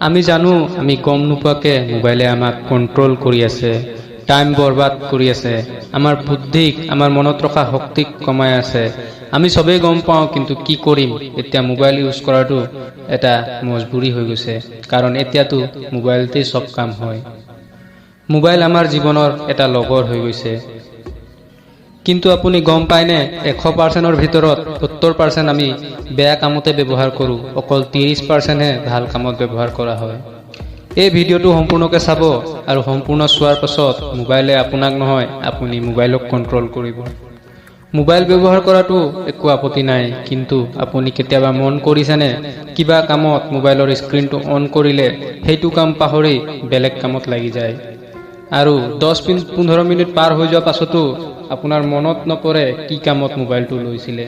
আমি জানো আমি গম নোপোৱাকে মোবাইলে আমাক কন্ট্ৰোল কৰি আছে, টাইম বৰবাদ কৰি আছে, আমাৰ বুদ্ধিক আমাৰ মনত ৰখা শক্তিক কমাই আছে। আমি সবেই গম পাওঁ, কিন্তু কি কৰিম? এতিয়া মোবাইল ইউজ কৰাটো এটা মজবুৰি হৈ গৈছে, কাৰণ এতিয়াতো মোবাইলতেই সব কাম হয়। মোবাইল আমাৰ জীৱনৰ এটা লগৰ হৈ গৈছে। কিন্তু আপুনি গম পায়নে 100%ৰ ভিতৰত 70% আমি বেয়া কামতে ব্যৱহাৰ কৰোঁ, অকল 30% হে ভাল কামত ব্যৱহাৰ কৰা হয়। এই ভিডিঅ'টো সম্পূৰ্ণকৈ চাব, আৰু সম্পূৰ্ণ চোৱাৰ পাছত মোবাইলে আপোনাক নহয়, আপুনি মোবাইলক কন্ট্ৰোল কৰিব। মোবাইল ব্যৱহাৰ কৰাটো একো আপত্তি নাই, কিন্তু আপুনি কেতিয়াবা মন কৰিছেনে কিবা কামত মোবাইলৰ স্ক্ৰীনটো অন কৰিলে সেইটো কাম পাহৰি বেলেগ কামত লাগি যায়, আৰু 10-15 মিনিট পাৰ হৈ যোৱাৰ পাছতো আপোনাৰ মনত নপৰে কি কামত মোবাইলটো লৈছিলে।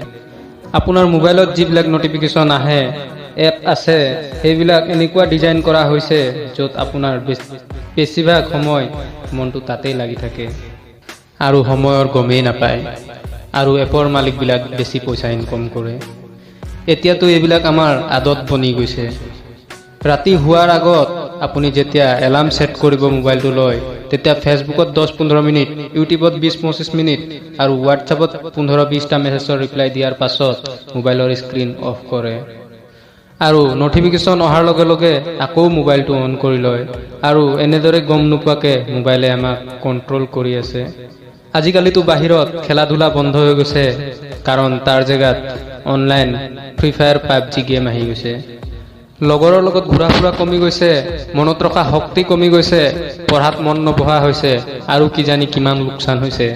আপোনাৰ মোবাইলত যিবিলাক নটিফিকেশ্যন আহে, এপ আছে, সেইবিলাক এনেকুৱা ডিজাইন কৰা হৈছে য'ত আপোনাৰ বেছিভাগ সময় মনটো তাতেই লাগি থাকে, আৰু সময়ৰ গমেই নাপায়, আৰু এপৰ মালিকবিলাক বেছি পইচা ইনকম কৰে। এতিয়াতো এইবিলাক আমাৰ আদত বনি গৈছে। ৰাতি হোৱাৰ আগত আপুনি যেতিয়া এলাৰ্ম সেট কৰিব মোবাইলটো লৈ, তেতিয়া ফেচবুকত 10-15 মিনিট, ইউটিউবত 20-25 মিনিট, আৰু হোৱাটছআপত 15-20টা মেছেজৰ ৰিপ্লাই দিয়াৰ পাছত মোবাইলৰ স্ক্ৰীন অফ কৰে, আৰু নটিফিকেশ্যন অহাৰ লগে লগে আকৌ মোবাইলটো অন কৰি লয়, আৰু এনেদৰে গম নোপোৱাকে মোবাইলে আমাক কন্ট্ৰোল কৰি আছে। আজিকালিতো বাহিৰত খেলা ধূলা বন্ধ হৈ গৈছে, কাৰণ তাৰ জেগাত online free fire, PUBG game আহি গৈছে। লগৰৰ লগত ঘূৰা ফুৰা কমি গৈছে, মনত ৰখা শক্তি কমি গৈছে, পঢ়াত মন নবহা হৈছে, আৰু কি জানি কিমান লোকচান হৈছে।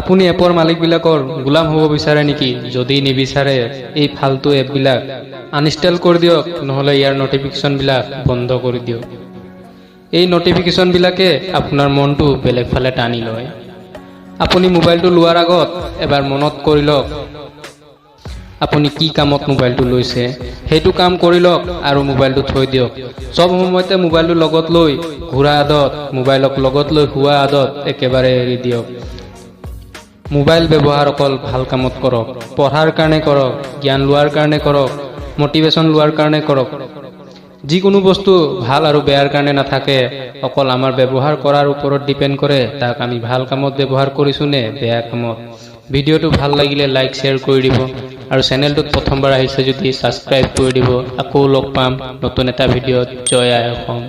আপুনি এপৰ মালিকবিলাকৰ গোলাম হ'ব বিচাৰে নেকি? যদি নিবিচাৰে, এই ফালতু এপবিলাক আনইনষ্টল কৰি দিয়ক, নহ'লে ইয়াৰ নটিফিকেশ্যনবিলাক বন্ধ কৰি দিয়ক। এই নটিফিকেশ্যনবিলাকে আপোনাৰ মনটো বেলেগ ফালে টানি লয়। আপুনি মোবাইলটো লোৱাৰ আগত এবাৰ মনত কৰি লওক আপুনি কি কামত মোবাইলটো লৈছে, সেইটো কাম কৰি লওক আৰু মোবাইলটো থৈ দিয়ক। সব সময়তে মোবাইলটো লগত লৈ ঘূৰা আদত, মোবাইলক লগত লৈ শুৱা আদত একেবাৰে এৰি দিয়ক। মোবাইল ব্যৱহাৰ অকল ভাল কামত কৰক, পঢ়াৰ কাৰণে কৰক, জ্ঞান লোৱাৰ কাৰণে কৰক, মটিভেশ্যন লোৱাৰ কাৰণে কৰক। যিকোনো বস্তু ভাল আৰু বেয়াৰ কাৰণে নাথাকে, অকল আমাৰ ব্যৱহাৰ কৰাৰ ওপৰত ডিপেণ্ড কৰে তাক আমি ভাল কামত ব্যৱহাৰ কৰিছোঁ নে বেয়া কামত। ভিডিঅ'টো ভাল লাগিলে লাইক শ্বেয়াৰ কৰি দিব, আৰু চেনেলটোত প্ৰথমবাৰ আহিছে যদি ছাবস্ক্ৰাইব কৰি দিব। আকৌ লগ পাম নতুন এটা ভিডিঅ'ত। জয় আই অসম।